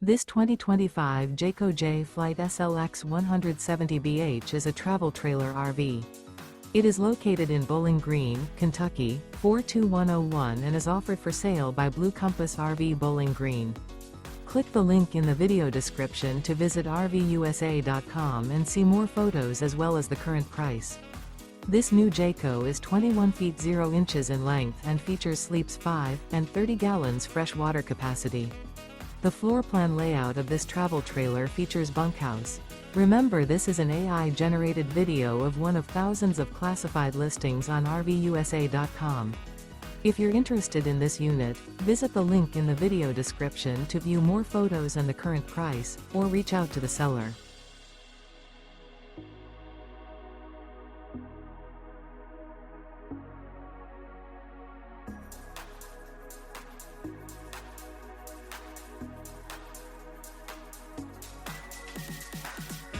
This 2025 Jayco Jay Flight SLX 170BH is a travel trailer RV. It is located in Bowling Green, Kentucky, 42101 and is offered for sale by Blue Compass RV Bowling Green. Click the link in the video description to visit RVUSA.com and see more photos as well as the current price. This new Jayco is 21 feet 0 inches in length and features sleeps 5 and 30 gallons fresh water capacity. The floor plan layout of this travel trailer features bunkhouse. Remember, this is an AI-generated video of one of thousands of classified listings on RVUSA.com. If you're interested in this unit, visit the link in the video description to view more photos and the current price, or reach out to the seller.